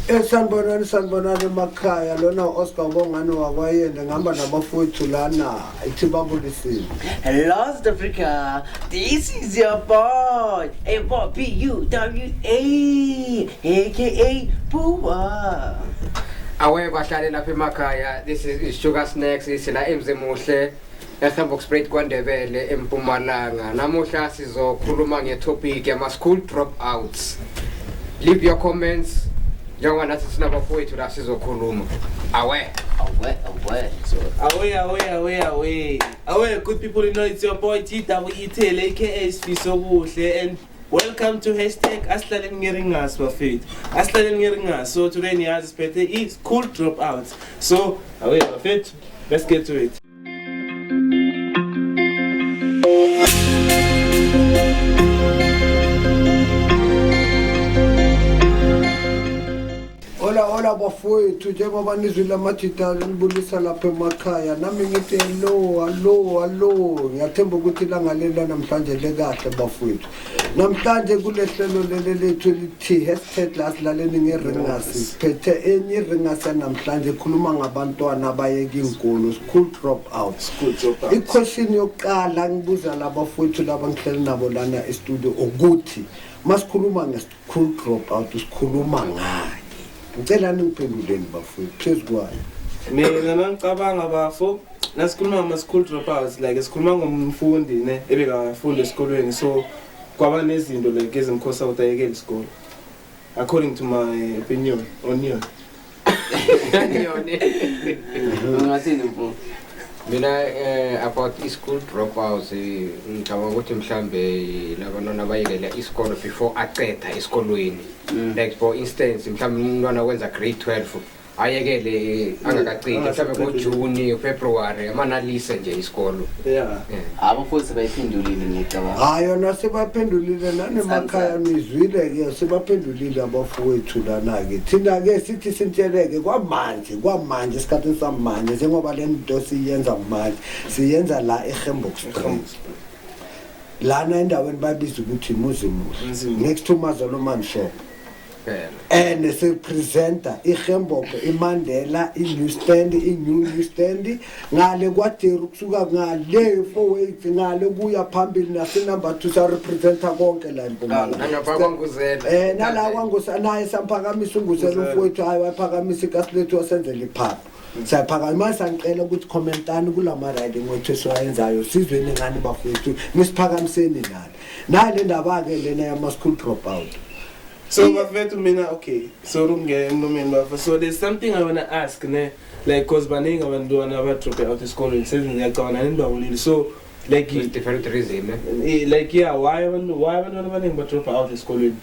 sanibonani emakhaya lona Oscar Bongani wakwayenda ngihamba nabafowethu lana ithi babulisile. Hello South Africa, this is your boy PUWA aka Puma. Awe bahlale lapha emakhaya, this is Sugar Snacks isila emzemuhle eHamburg Spread kwaNdebele eMpumalanga. Namuhla sizokhuluma ngetopic yama school dropouts. Leave your comments. Njengoba nathi sinabafowethu la sizokhuluma. Awe, good people, you know it's your boy TWETL aka Sifiso Buhle, and welcome to #Aslaleni Ngeringas bafethu. Aslaleni Ngeringas. So today niyazi siphethe is school dropouts. So away bafethu, let's get to it. Hola bafowethu njengoba nizwile amajitali nibulisa lapha emakhaya nami ngithi hello ngiyathemba ukuthi ilanga lela namhlanje lekahle bafowethu. Namhlanje kule hlelo lethu lithi #asilaleni ngeringasi siphethe enye iringasi namhlanje ekhuluma ngabantwana abayeka inkolo school dropouts. I-question yokuqala ngibuza labafowethu laba ngihleli nabo lana e-studio ukuthi masikhuluma nge-school dropout sikhuluma ngani? Ngicela ningiphenduleni bafowethu phezukwayo. Mina ngicabanga bafo nasikhuluma ngama school dropouts like sikhuluma ngomfundi ne ebekafunda esikolweni, so kwaba nezinto like ezimkhosa ukuthi ayekele isikole according to my opinion on you. Mina about school dropouts ngicabanga ukuthi mhlambe labantwana bayekela isikolo before aqeda esikolweni. Like for instance mhlambe umntwana wenza grade 12 ayekele angakaqedi mhlambe ngoJune February amanalise nje isikolo. Abafundi bayiphendulile ngicabanga. Hayi yona sebaphendulile nani emakhaya nizwile ke sebaphendulile abafowethu lana ke. Thina ke sithi sintsheleke kwamanje isikhathi samanje njengoba le nto siyenza manje siyenza la eHamburg Street. Lana endaweni babiza ukuthi Muzimuhle next to Mazaloman shop. And se presenter iHamburg iMandela iNew Stand iNew Stand ngale kwaDeru kusuka ngale 48 ngale kuya phambili nase number 2 sa representer konke la eMpumalanga nangapha kwanguzela nala kwangusela naye samphakamisa unguzela umfowethu hayi waphakamisa ikasilethu wasenzela iphapha. Siyaphakamisa ngicela ukuthi commentani kulama riding wethu esiwayenzayo sizweni ngani bafowethu nisiphakamiseni nale ndaba ke lena yama school dropout. So bafethu mina okay, so nomeni bafa, so there's something I want to ask ne, like cause baningi abantwana aba drop out esikolweni sezingiyacabana nendawulile, so like different reason like why abantwana baningi ba drop out esikolweni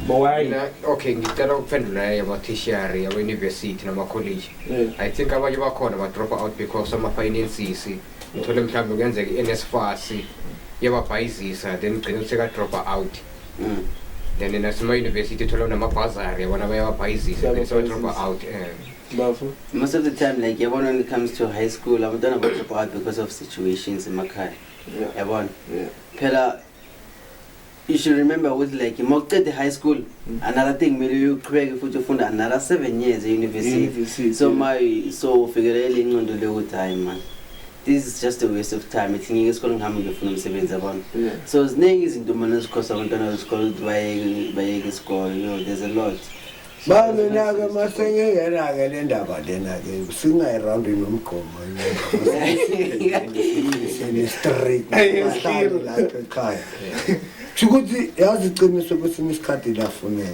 why? Okay, ngicela ukuphendula yaba tertiary yaba university nama college. I think abanye bakhona ba drop out because ama finances ngithole mhlambe kuyenzeka iNSFAS yababhayizisa then ugcina useka drop out. Then in a university to learn about bazar, you want to wear a Pisces and so drop out. Most of the time, like when it comes to high school, I'm done about drop out because of situations in Makai. Pela, you should remember with like you mocked at the high school. Another thing, maybe you create a photo fund another 7 years at university. So figure on the low time, man. This is just a waste of time. I think it's going to happen from 7 seven. So it's not easy to manage because I'm going to school by school. You know, there's a lot. But we never must sing it. I end up at then again. Sing around in Umcom. In the street. Like a car. She could see as it comes to put in this cut it off for me.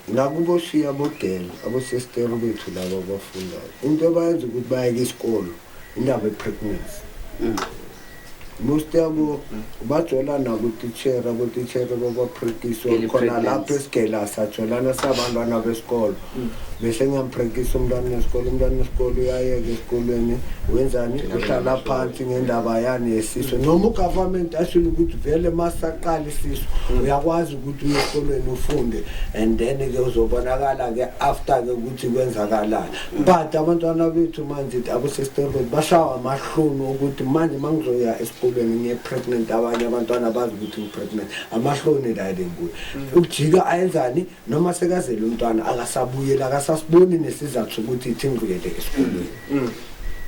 Nakubo shiya model abosester bethu labo bafunda into abayenza ukuthi baye esikolo indaba pregnancy. Most yabo bathola nabo teacher baba practice khona lapho esigela satholana sabantwana besikolo bese ngiyampractice umntwana wesikole uyayeka esikolweni wenzani uhlala phansi ngendaba yani yesiso noma ugovernment ashilo ukuthi vele masaqala isiso uyakwazi ukuthi uye esikolweni ufunde and then ke uzobonakala ke after ke ukuthi kwenzakalani but abantwana bethu manje abosesteroid bashawa amahlunu ukuthi manje mangizoya esikolweni ngiye pregnant abanye abantwana bazi ukuthi ngipregnant amahloni la lenguye ukujika ayenzani noma sekazela umntwana akasabuyela akasasiboni nesizathu ukuthi ithi ngiyele esikolweni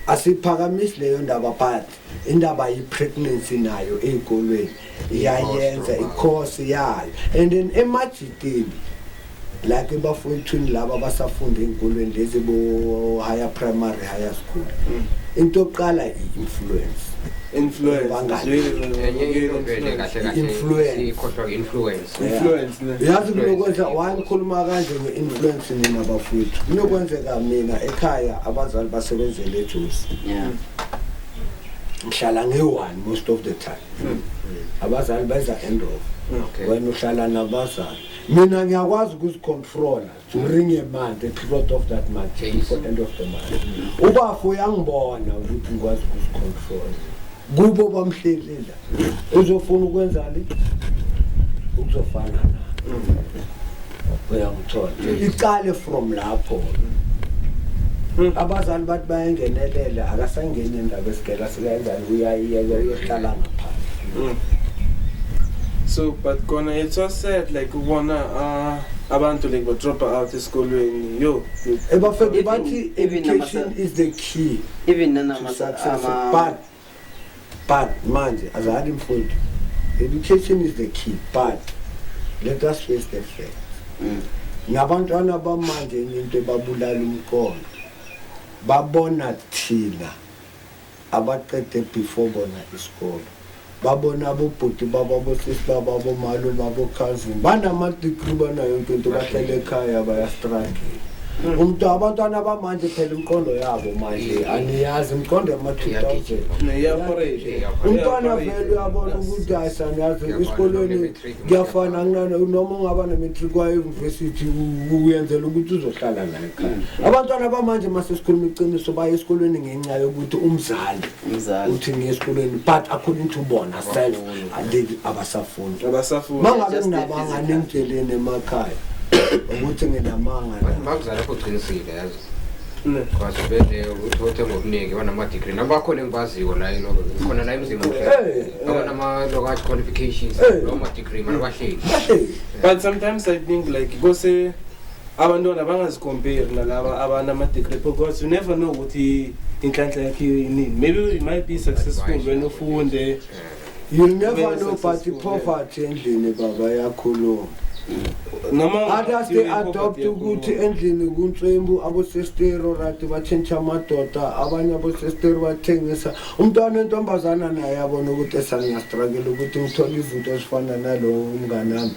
asiphakamisi leyo ndaba but indaba yi-pregnancy nayo ey'kolweni iyayenza i-course yayo and then emajitini like ebafowethwini laba abasafunda ey'nkolweni lezi bo-higher primary higher school into yokuqala i-influence yazi kunokwenza wangikhuluma kanje nge-influence nina bafowethu kunokwenzeka mina ekhaya abazali basebenzele ejosi ngihlala nge-1 most of the time abazali beza end of wena uhlala nabazali mina ngiyakwazi ukuzicontrola during a month a period of that month before end of the month ubafu uyangibona ukuthi ngikwazi ukuzicontrola kubo bamhlelela uzofuna ukwenzani uzofana na uyangithola iqale from lapho abazali bathi bayangenelela akasangeni indaba esigela sikayenzani uyahlala ngaphandle so but kona it's so sad like ubona abantu like drop out esikolweni yo ebafethu bathi education is the key even nana but manje azali mfundo education is the key but let us face the fact ngabantwana bamanje into babulala umkondo babona thina abaqede before bona isikolo babona abobhuti babosisi babamalume babocousin banama-degree banayo into bahlele ekhaya bayastruggle umuntu abantwana bamanje phela imqondo yabo manje aniyazi imqondo yama-2000 umntwana vele uyabona ukuthi ayisaniyazi esikolweni kuyafana noma ungaba ne-matric wa-university uyenzela ukuthi uzohlala la ekhaya abantwana bamanje masesikhuluma iqiniso baye esikolweni ngenxa yokuthi umzali uthi ngiye esikolweni but according to bona self abasafundi mangabe nginabangane endleleni emakhaya ukuthi nginamanga bakuzala kuqinisile yazi kwazi bene uthote ngokuningi banama-degree nabakhona engibaziyo la khona la emzini babanama-local qualifications noma-degree manabahleli but sometimes I think like kose abantwana bangazicompare nalaba abanama-degree because you never know ukuthi inhlanhla yakhe yini maybe you might be successful when ufunde you never know but poverty endlini baba yakhuluma adopt ukuthi endlini kuntsembu abosestero rati batshentsha amadoda abanye abosestero bathengisa umntwana entombazana naye yabona ukuthi esangiyastruggle ukuthi ngithole izinto ezifana nalo umnganami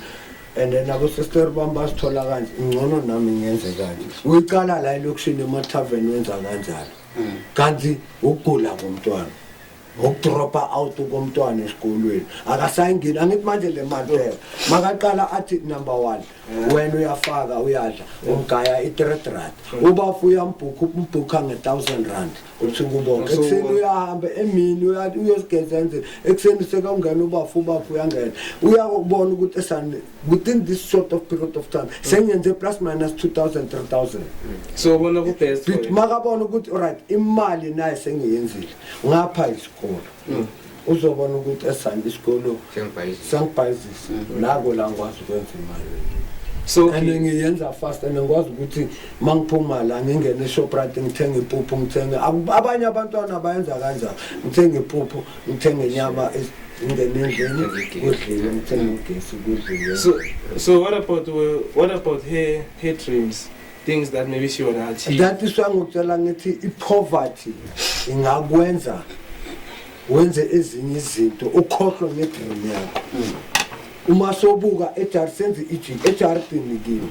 and then abosestero bami basithola kanje ngcono nami ngenze kanje uyiqala la elokishini emathaveni wenza kanjalo kanti ukugula komntwana ukudropa out komntwana esikolweni akasayingeni angithi manje le mali leyo makaqala athi number 1 wena uyafaka uyadla umgaya i-3 rand ubafu uyambhukha nge-1000 rand uthi kubonke ekseni uyahamba emini uyosigeza endlini ekseni sekawungena ubafu uyangena uyakubona ukuthi esani within this sort of period of time sengenze plus minus 2000 3000 so bona ku-best makabona ukuthi alright imali naye sengiyenzile ngapha isikolo uzobona ukuthi esani isikolo sengibhayizisa nako la ngikwazi ukwenza imali so ngiyenza fast and ngikwazi ukuthi mangiphuma la ngingene eShoprite ngithenge ipuphu ngithenge abanye abantwana bayenza kanjalo ngithenge ipuphu ngithenge inyama ingene endlini kudliwe ngithenge ugesi kudliwe so what about her dreams things that maybe she wanna achieve that is why ngikutshela ngithi ipoverty ingakwenza wenze ezinye izinto ukhohlwe ngedream yakho uma sobuka eJarsenzi eJardini kimi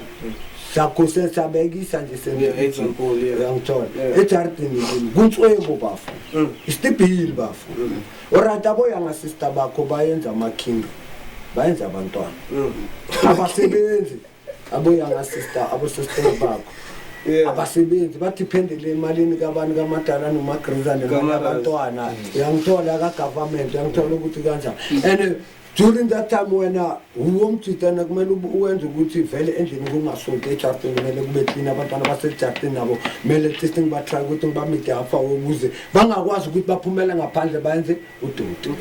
sakho sesabekisa nje example uyangithola eJardini kimi kuntswebo bafu istibhili bafu alright aboyanga sister bakho bayenza amakhinga bayenza abantwana abasebenzi aboyanga sister bakho Yeah. abasebenzi badependele emalini kabantu kamadala nomagriza nemali abantwana uyangithola ka-government uyangithola ukuthi kanjani and during that time wena uwomjitana kumele uwenze ukuthi vele endlini kungasonti ejartini kumele kube clean abantwana basejartini nabo kumele testing batry ukuthi ngibamide apha ukuze bangakwazi ukuthi baphumele ngaphandle bayenze ududu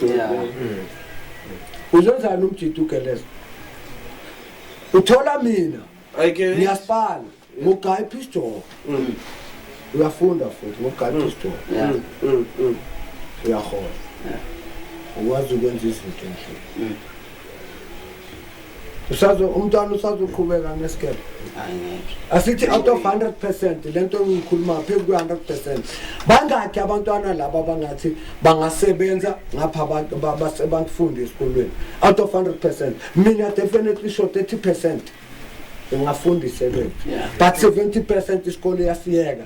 uzenzani umjito ugeleza uthola mina ngiyasipala ngogaya ipistol uyafunda futhi ngogaya ipistol uyahola ukwazi ukwenza izinto endlini umntwana usazoqhubeka ngesikele asithi out of 100% lento engikhuluma phezu kwe-100% bangakhi abantwana laba abangathi bangasebenza ngapha bangifunda esikolweni out of 100% mina definitely sure 30% ngingafunda isebenza but 70% isikole yasiyeka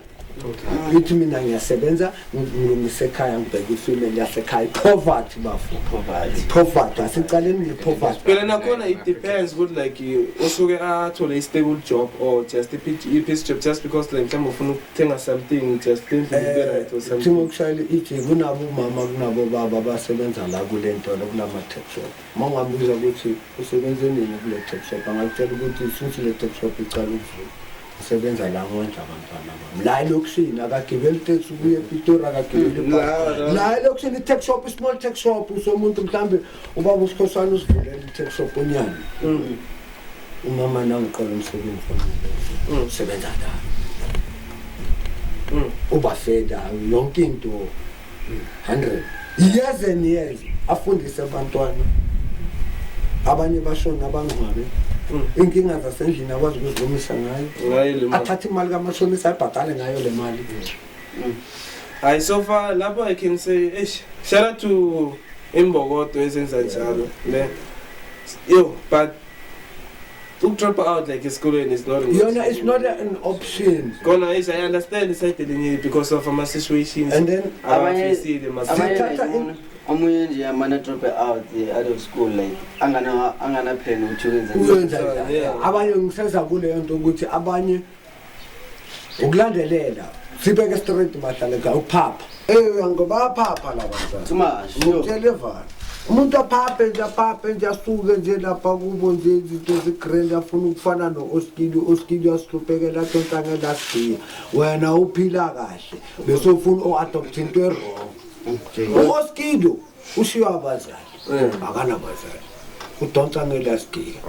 ngithi mina ngiyasebenza ngilungise ekhaya ngibheke ifamily yasekhaya poverty bafu poverty asicaleni nge-poverty phela nakhona it depends ukuthi like usuke athole i-stable job or just i-piece job just because like mhlawumbe ufuna ukuthenga something just endlini kube right or something ngokushayela iji kunabo mama kunabo baba abasebenza la kule nto kulama-tech shop uma ungambuza ukuthi usebenze nini kule tech shop angakutshela ukuthi since le tech shop icala ukuvula usebenza la ngondla abantwana bami la elokishini akagibeli iteksi ukuye epitori akagibeli la elokishini i-tech shop i-small tech shop usomuntu mhlawumbe ubaba usikhosana usivulela i-tech shop onyani umama nangiqala umsebenzi wami usebenza la ubafeda yonke into 100 years and years afundise abantwana abanye bashona abangcwabe inkinga zasendlini akwazi ukuzilungisa ngayo athathe imali kamashonisa ayibhadale ngayo le mali hayi so far lapho I can say shout out to Imbokodo ezenza njalo ne but to drop out like esikolweni is not it's not an option kona I understand the side because of my situation and then omunye nje amana drop out out of school like angana plan ukuthi abanye ngiseza kule nto ukuthi abanye ukulandelela sibeke straight bahlale ka uphapha ngoba phapha la bantwana ngitelevana umuntu aphaphe nje asuke nje lapha kubo nje izinto zigrand afuna ukufana no-oskidi asihluphekela tontanga lasiya wena uphila kahle bese ufuna o-adopte into e-wrong u-oskido ushiwa abazali akanabazali udonsa ngelasigika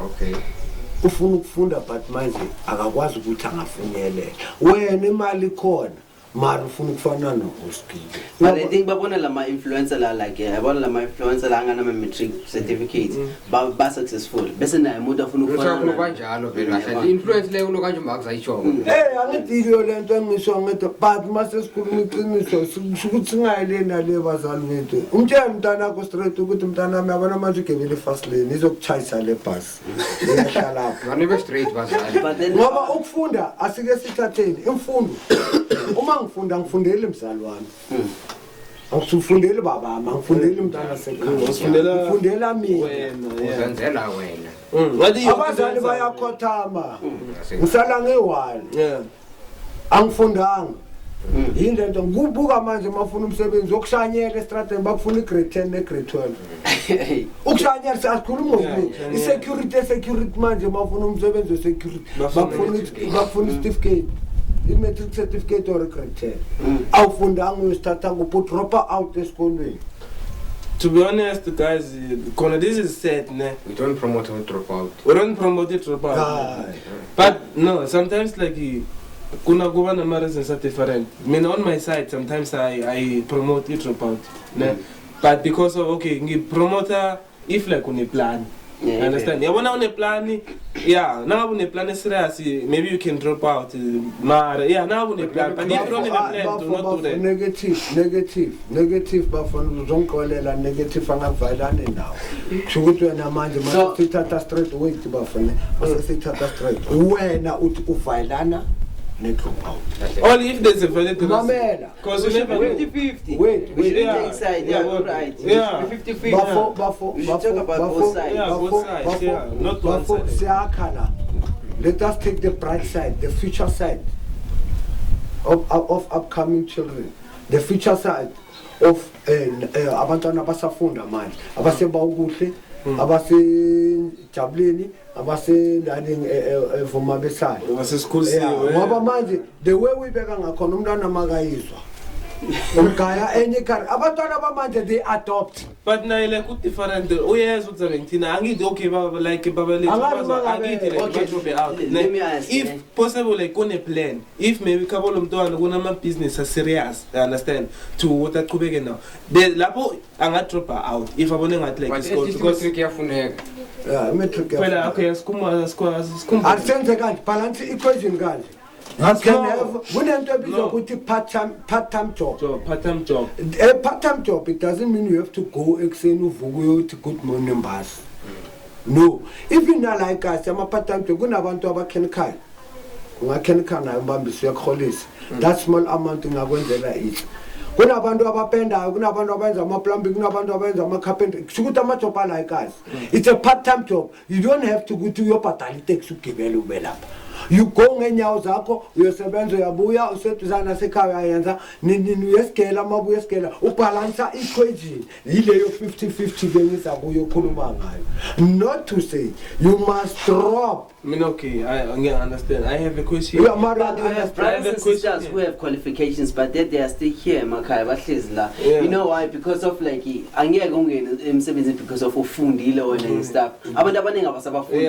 ufuna ukufunda but manje akakwazi ukuthi angafunyelela wena imali khona mara ufuna ukufana no-oskido but I think babona lama influencer la like yabona lama influencer la angana matric certificate ba successful bese naye umuntu afuna ukufana kanjalo vela kahle influence leyo lo kanje makuzayitshoko angidiliyo lento engisho ngithi but mase sikhuluma iqiniso ukuthi singayilena le bazali bethu umtshela umntana wakho straight ukuthi umntana wami yabona manje ugebele fast lane izokuchayisa le bus iyahlala ngani be straight bazali ngoba ukufunda asike sithatheni imfundo uma ngifundele mzali wami angifundele babami angifundele umntana sekhaya ngifundela mina uzenzela wena abazali bayakhothama ngisala nge-1 angifundanga yini lento ngibuka manje mafuna umsebenzi wokushanyela estradeni bakufuna i-grade 10 ne-grade 12 ukushanyela siyakhuluma ngokuthi i-security manje mafuna umsebenzi we-security bakufuna i-certificate i-matric certificate or grade 10 awufundanga uyosithatha ngupho dropa out esikolweni. To be honest guys, this is sad ne? We don't promote dropout. We don't promote dropout. But no, sometimes like kuna kuba na reasons are different. I mean on my side sometimes I promote dropout ne? But because of ngi promoter if like on a plan. Yeah, understand? Yeah, when on a plan, now on a plan serious, maybe you can drop out. Now on a plan, but if you don't have a plan, do not do that. Negative, but from Zonkolela, negative and violent now. Should we na manje must sit at a straight away to Buffalo, must sit at a straight. When out to Filana, drop out. Only if there's a valid because you never 50-50. Wait, take side, right. Yeah, 50-50. We should talk about both sides. Both sides, not one side. Let us take the bright side, the future side. of upcoming children, the future side of abantwana abasafunda manje abaseba ukuhle abasejabuleni abasendani evuma besana School ngoba manje the way wibeka ngakhona umntwana makayizwa umgaya enye car abantwana bamanje they adopt but now like different uyezwa ukuthi angithi okay baba like baba lethu angithi like drop it out. Let me ask if possible like kune plan if maybe khabo lo mntwana kunama business a serious, you understand, to what aqhubeke now then lapho anga drop out if abone ngathi like school because kuyafuneka metric phela okay sikhumula asenze kanje balance equation kanje. You can have kunento ebizwa ukuthi part-time job. Part-time job. A part-time job, it doesn't mean you have to go ekuseni uvuke uyothi good morning bus. No, even like us ama part-time job kunabantu abakhenikhaya. Ungakhenikhana nayo mbambisi uyakholisa. That small amount ingakwenzela it. Kunabantu abapendayo, kunabantu abenza ama plumbing, kunabantu abenza ama carpentry. Kusukuthi ama job like us. It's a part-time job. You don't have to go to your patali taxi ugibele ube lapha. You go ngenyawo zakho uyosebenza uyabuya useduzana sekhaya yenza nini uyesigela mabuye esigela ubalance equation yileyo 50-50 bengisa kuyo khuluma ngayo. Not to say you must drop. I mean, okay, I understand. I have a question. Yeah, But we have brothers and sisters who have qualifications, but yet they are still here, Makhaya, Yeah. You know why? Because of like, angeke ungene emsebenzi because of ufundile wena and stuff. Abantu abaningi abasabafundi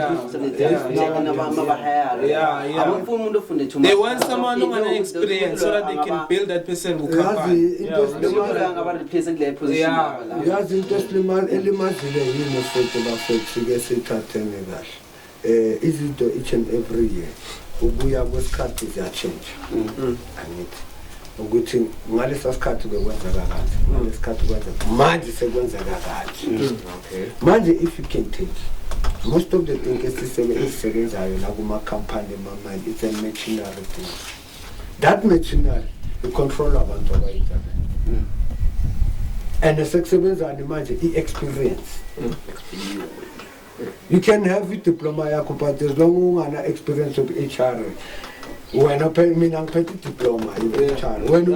They want someone who has experience so that they can build that person who can yazi into elimazile yini futhi bafethu ke sithathene kahle. Izinto each and every year ubuya kwesikhathi ziyachange. Angithi ukuthi ngalesa sikhathi bekwenza kahle, ngalesi kwenza manje sekwenzeka kahle. Okay. Manje if you can take most of the things esisebenzayo la kuma company mama it's a machinery thing. That machinery you control abantu abayithatha. And esekusebenzana manje i-experience. You can have a diploma yakho but as long ungana experience of HR wena mina ngiphethe diploma HR when you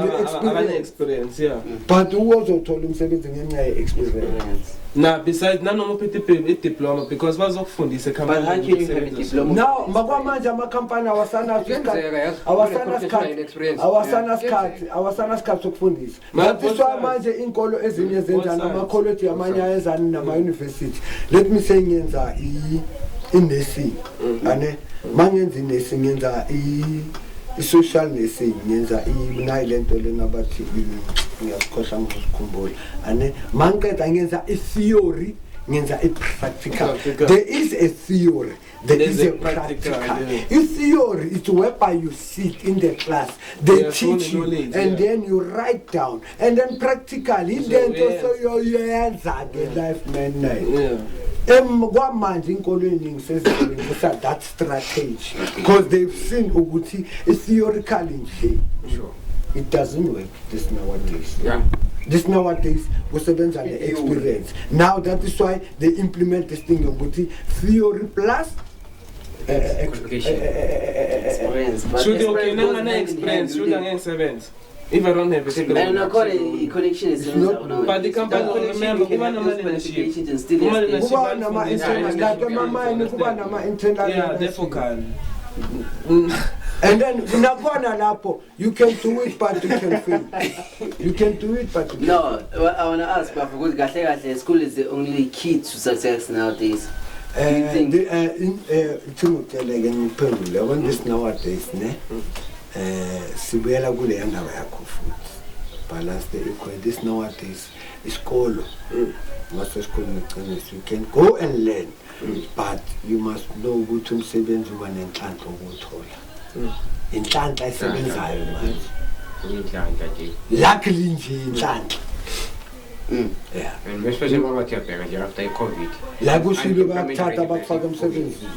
experience yeah but uzothola umsebenzi ngenxa ye-experience. Now besides none of a diploma because bazokufundisa company. But how can you have a diploma? Now makwamanje ama company awasana skati sokufundisa. That is why manje inkolo ezinye zenza nama college amanye ayezana nama university. Let me say ngenza i-nursing ane mangenza i-nursing ngenza i-social nursing ngenza i-lento lengabathi ngiyakhohlwa ngikukhumbula ane mangqeda ngenza i-theory ngenza i-practical. There is a theory, there is a practical. In theory it's whereby you sit in the class, they teach you and then you write down, and then practically then also your yenza ke life man. Kwamanje inkolweni ngisesebenzisa that strategy because they've seen ukuthi theoretically nje it doesn't work this nowadays. This nowadays kusebenza le experience. Now that is why they implement this thing ukuthi theory plus experience. Should you experience should angeke if I don't have a single and no connection is not, but the company remember kuba nama internal yeah definitely. And then nakona lapho you can do it but you can fail. You can do it but you no, I want to ask but because kahle school is the only key to success nowadays. When this nowadays ne sibuyela kule yandaba yakho futhi balance the equation. This nowadays isikolo mase school neqiniso you can go and learn but you must know ukuthi umsebenzi uba nenhlanhla ukuthola inhlanhla esebenzayo manje inhlanhla nje luckily nje inhlanhla yeah and especially about your parents after COVID la kusilo bakuthatha bakufaka emsebenzini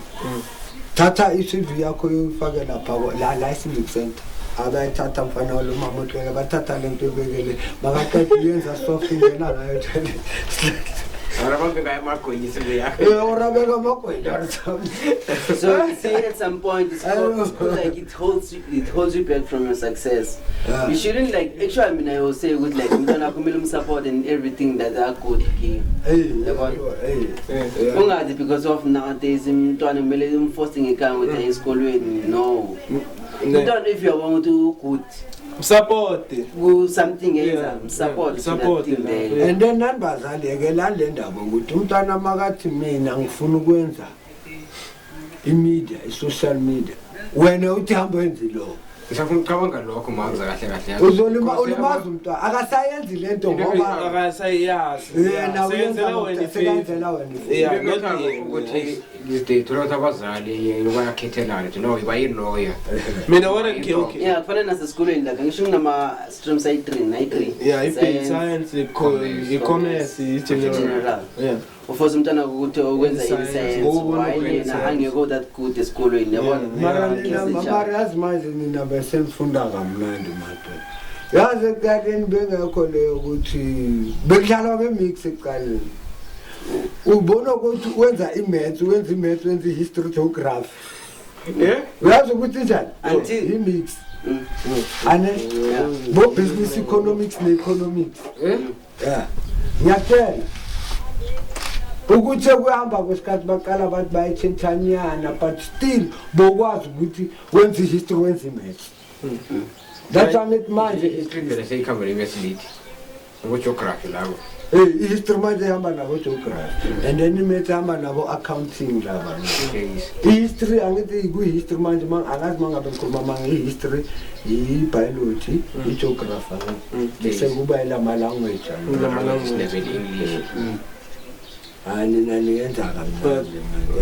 tata i-CV yakho uyifake lapha la licensing center abayithatha mfana lo mama uhleke bathatha lento ebekele makaqeda uyenza soft ngena ngayo orabeka amagwenya. So see, at some point, it's like it holds you back from your success. Yeah. You shouldn't like. Actually, I mean, I will say good like you don't support and everything that are good here. Only because of nowadays, I'm forcing a car with high school. No, you don't if you want to good. Support Something else, support there. And then nanibazali ke la ndaba ukuthi umntana makathi mina ngifuna ukwenza imedia, social media. Wena uthi hamba wenze lo. Ngicabanga lokho manza kahle kahle. Uzolima ulimaza umntwana akasayenzi lento ngoba akasayazi. yena uyenzela wena sekenzela wena. Ukuthi ngithi thula abazali bayakhethelana nje no ibayini lawyer. Mina wona okay. Yeah, kufanele nasesikoleni la ngisho nginama streams i3. Yeah, science, e-commerce, general. Yeah. Ufoza umntana ukuthi ukwenza i-science. Why yena angekho that good esikolweni yabona? Mara yazi manje nina bese ngifunda kamnandi madoda. Yazi ekudaleni bengekho leyo ukuthi bekudlalwa ngemix ekuqaleni. Ubona ukuthi wenza i-maths, wenza i-history, geography. Uyazi ukuthi njani? I-mix. Ane bo business economics ne-economics. Yeah. Ngiyatshela ukuthi kuyahamba kwesikhathi baqala abantu bayitshentshanyana but still bokwazi ukuthi wenza i-history wenza i-maths. That's why manje iqindele seyikhamba university ngo-geography lawo. i-history manje ihamba nabo geography and then i-maths ihamba nabo accounting laba. I-history angithi kuyi-history manje angazi mangabe ngikhuluma mangi-history, i-biology, i-geography bese kuba ilama-language level English. nina niyenza kamnandi.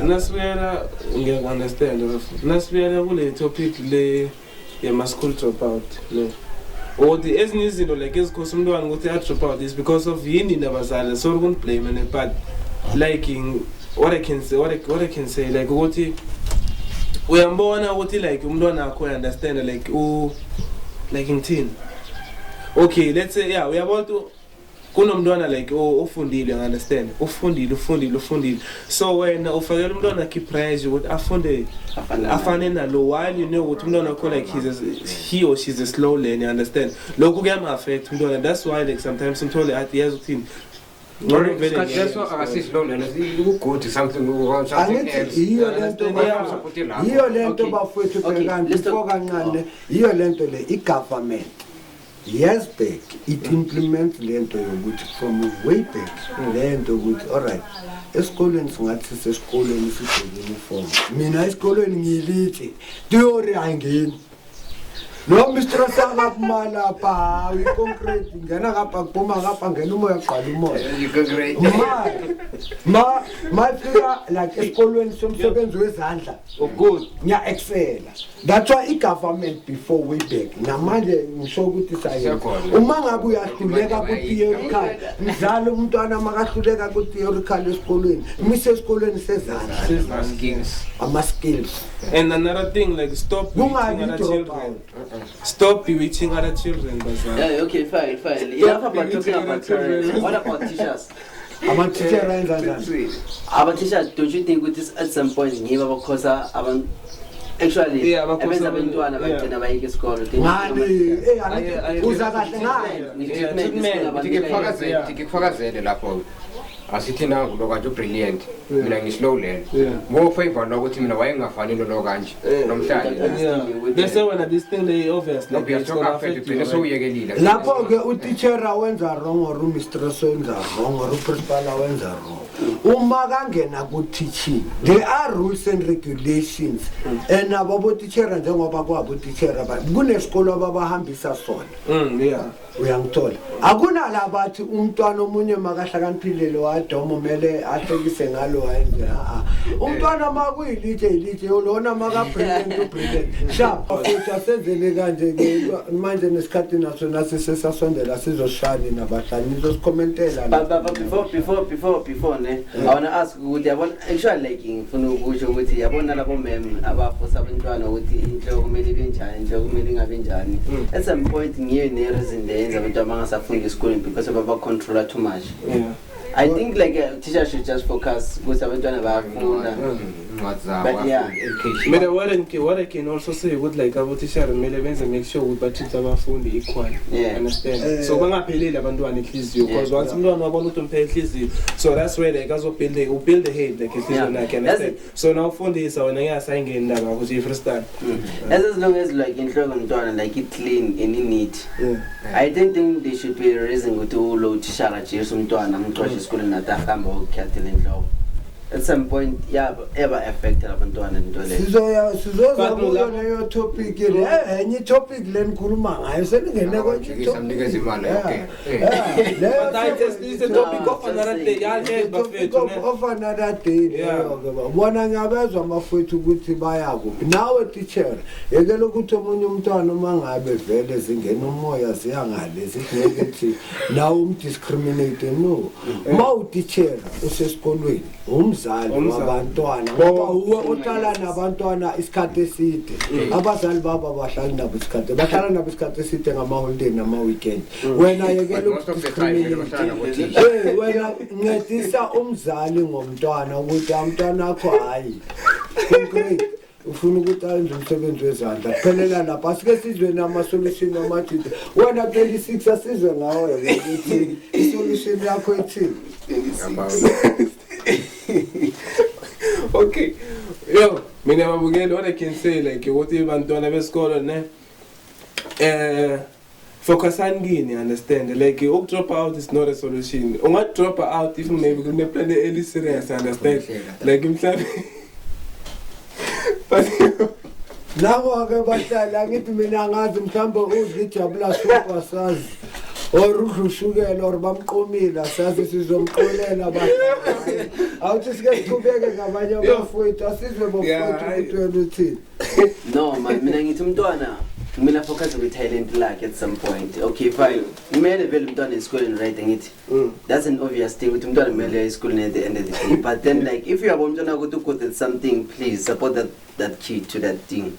Nasibuyela ngiya-understand nasibuyela kule topic le yama-school dropout no. Or the ezinye izinto like ezikhosa umntwana ukuthi a-drop out is because of yini nabazali so we won't blame it but like what I can say like ukuthi uyambona ukuthi like umntwana akho understand like like ngithini. Okay, let's say yeah uyabona kunomntwana like ufundile understand ufundile so wena ufakela umntwana keep pressure ukuthi afunde afane nalo while you know ukuthi umntwana akho like he or she's a slow learner understand lokho kuyama affect umntwana. That's why like sometimes umthole athi yazi ukuthi that's what akasislow learner go to something else. Iyo lento bafowethu bhekani before kancane iyo lento le i-government years back it implements lento yokuthi from way back lento ukuthi alright esikoleni singathi sesikoleni sigcine uniform mina esikoleni ngilithi theory angeni no Mr. Sangapmala pa we concrete ngena ngapha kuphuma ngapha ngena umoya qala umoya my figure like esikolweni somsebenzi wezandla good nya excela. That's why i-government before way back namanje ngisho ukuthi sayenza uma ngabe uyahluleka ku-theoretical mdlalo umntwana makahluleka ku-theoretical esikolweni mise esikolweni sezandla ama-skills. And another thing like stop bewitching other children. Yeah, okay, fine. Enough about talking about parents. What about teachers? About teachers, our teachers, don't you think with this at some point give our course actually abantwana bagcina bayike isikole ngikufakazele lapho asithi nangu lo kanje brilliant mina ngislow learner ngo favor nokuthi mina wayengafanele lo kanje nomhlanje bese wena this thing they obviously so uyekelile lapho ke uteacher wenza wrong or mistress wenza wrong or principal wenza wrong. Uma kangena ku teaching there are rules and regulations and abo teacher njengoba kwabo teacher kunesikolo ababahambisa sona yeah uyangithola akunala bathi umntwana omunye makahlakaniphile lo adomo mele ahlekise ngalo ayenze umntwana makuyilitshe lona makabrilliant sharp futhi asenzele kanje ke manje nesikhathi naso nasesesasondela sizoshani nabahlali nizosikomentela before ne I want to ask ukuthi yabona actually like ngifuna ukusho ukuthi yabona labo mem abafosa abantwana ukuthi inhloko kumele benjani inhloko kumele ingabe njani at some point ngiye ne reason yenza abantu abangasafunda esikoleni because of controller too much. I think like a teacher should just focus with abantwana bayafunda. But yeah. What I can also say would like abotishara kumele benze make sure ukuthi bathitha abafundi equal. Yeah. Understand? So bangapheleli abantwana inhliziyo because once umntwana wabona ukuthi umphe inhliziyo, so that's where like azobuild the head like inhliziyo nakhe. Understand? So now ufundisa wena ngiyasayingena indaba ukuthi freestyle. As long as like inhloko umntwana like it clean and neat. Yeah. I don't think they should be raising ukuthi ulo tishara jesu umntwana amxoxe esikoleni nathi ahamba ukukhathela inhloko. At some point ever affected abantwana into le. Sizoza kuyo leyo topic le. Enye topic le ngikhuluma ngayo seningene kwenye samnikeza imali okay. But I just is the topic of another day. Of another day. Bona ngiyabezwa mafethu ukuthi bayakuphi. Nawe teacher, yekela ukuthi omunye umntwana uma ngabe vele zingena umoya ziyangale zithi nawe umdiscriminate no. Ma uteacher usesikolweni umzali wabantwana ngoba uwe uhlala nabantwana isikhathi eside abazali baba bahlala nabo isikhathi bahlala nabo isikhathi eside ngama holiday nama weekend wena yekela wena ncedisa umzali ngomntwana ukuthi umntwana wakho hayi concrete ufuna ukuthi ayenze umsebenzi wezandla kuphelela lapha asike sizwe nama-solution amathide wena 26 asizwe ngawo ukuthi i-solution yakho ethini. Okay, yo, mina mabukeli, what I can say like ukuthi abantwana besikolo ne focusan kini, understand, like drop out is not a solution. Unga drop out if maybe kune plan early serious, understand, like mhlawumbe Nabo ke bahlala ngithi mina ngazi mhlambe uzijabula super sazi or ushukela or bamqomila sazi sizomxolela bahlala awuthi sike siqhubeke ngabanye abafowethu asizwe bofowethu ukuthi wena uthini. No man, mina ngithi umntwana kumele focus with talent lakhe at some point. Okay fine, kumele vele umntwana esikoleni right ngithi that's an obvious thing ukuthi umntwana kumele esikoleni at the end of the day, but then like if you are umntwana ukuthi good at something, please support that kid to that thing.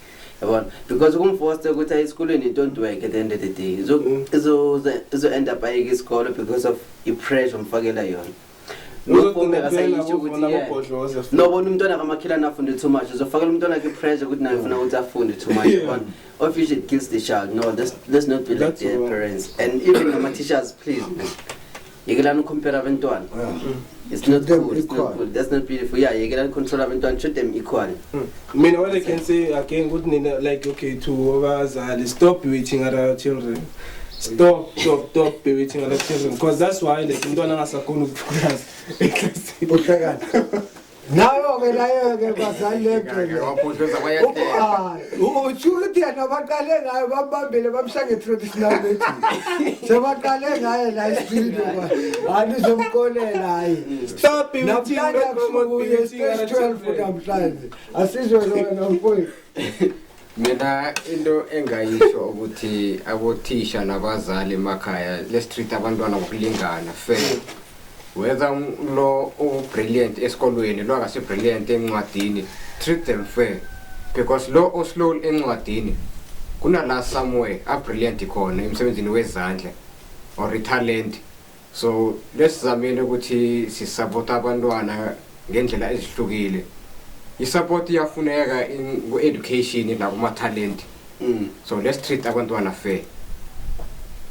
Because ukumforce ukuthi aye esikoleni don't work at the end of the day, izo end up ayike isikole because of i-pressure umfakela yona. No bona umntwana kamakhilana afunde too much, uzofakela umntwana ke pressure ukuthi naye ufuna ukuthi afunde too much. Obviously it kills the child. No, let's not be like their parents. And even my teachers, please, you can compare abantwana. It's not cool. It's not good. That's not beautiful. Yeah, you can control abantwana. Treat them equally. I mean, what I can say again, good like okay to us, stop bewitching other children. Stop bewitching other children. Because that's why the umntwana ngasakona ukufunda. Nayo ke bazali uthi yena baqale ngayo bambambele bamshange traditional medicine sebaqale ngayo la istudio ani zomkolela hayi Stop bewitching namhlanje asizwe wena mfowethu. Mina into engayisho ukuthi abothisha nabazali emakhaya let's treat abantwana ngokulingana fair. Whether lo brilliant esikolweni lo akase brilliant encwadini, treat them fair because lo slow encwadini kunala somewhere a brilliant khona emsebenzini wezandla or talent. So let's zamile ukuthi si support abantwana ngendlela ezihlukile. I support iyafuneka in education la kuma talent. So let's treat abantwana fair.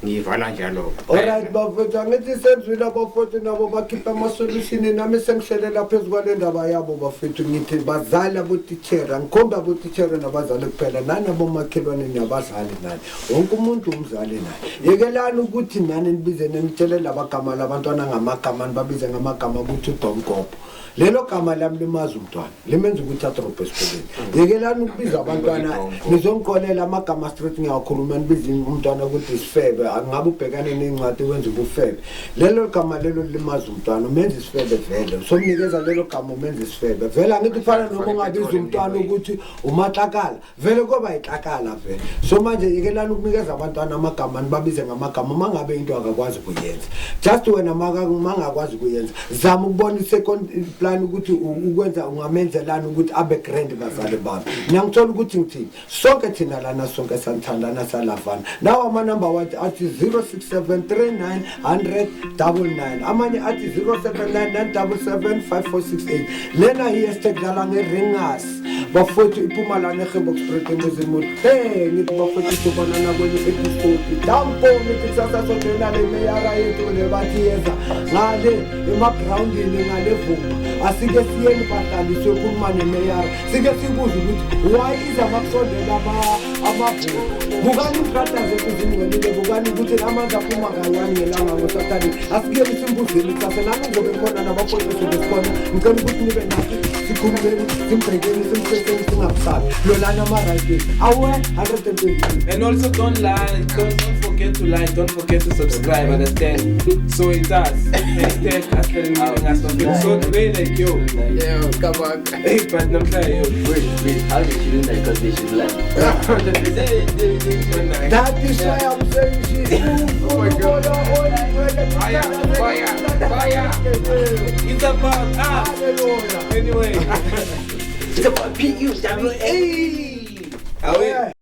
Ngivala njalo. Alright bafethu angithi senzwile abafowethu nabo bakhipha ama-solution nami sengihlelela phezu kwale ndaba yabo bafethu ngithi bazali abotitshera ngikhomba abotitshera nabazali kuphela nanabomakhelwane nabazali nani wonke umuntu umzali naye yekelani ukuthi nani nibize nenitshelele abagama labantwana ngamagama nibabize ngamagama ukuthi uDomkopo lelo gama lami limazi umntwana limenza ukuthi adrop esikoleni yekelani ukubiza abantwana nizonkolela amagama street ngiyakhuluma nibize umntwana ukuthi isifebe angabe ubhekane nencwadi wenza ubufebe lelo gama lelo limazi umntwana umenza isifebe vele somnikeza lelo gama umenza isifebe vele angithi kufana nokungabiza umntwana ukuthi umatlakala vele kuba itlakala vele so manje yekelani ukunikeza abantwana amagama nibabize ngamagama mangabe into akakwazi ukuyenza just wena mangakwazi ukuyenza zama ukubona second plan ukuthi ukwenza ungamenzelana ukuthi abe grand bazali babo ngiyangithola ukuthi ngithini sonke thina lana sonke santhandana salavana nawo ama number 1 athi 0673900999 amanye athi 0799775468 lena iyestekudlala ngeRingers bafowethu iPumalanga eGeborgsprete eMzimkhulu ngithi bafowethu sibanana kwenye episode dampo ngithi kusasa sodela le meyara yethu le bathi yeza ngale emagroundini ngale vuma asike siyeni bahlali sokhuluma nemeyara sike sibuze ukuthi why iza makusondela amabhuku bukani ibrata zethu zingcwelile bukani ukuthi amanzi aphuma kayani ngelanga ngosathane asike simbuzeni kusasa nami ngizobe khona nabafowethu besikhona ngicela ukuthi nibe nathi sikhulumeni simbhekeni simseseni singabusabi lolana ama-right awe 120. And also don't lie, don't forget to like, don't forget to subscribe, understand? So it does. Hashtag #AskLeNgiringas. So today like yo, come on. hey, but I'm trying yo. Wait, how did you do that? Because they should like. That is why I'm saying she's Oh my God. Fire. It's about Hallelujah. anyway. It's about PUWA. Away.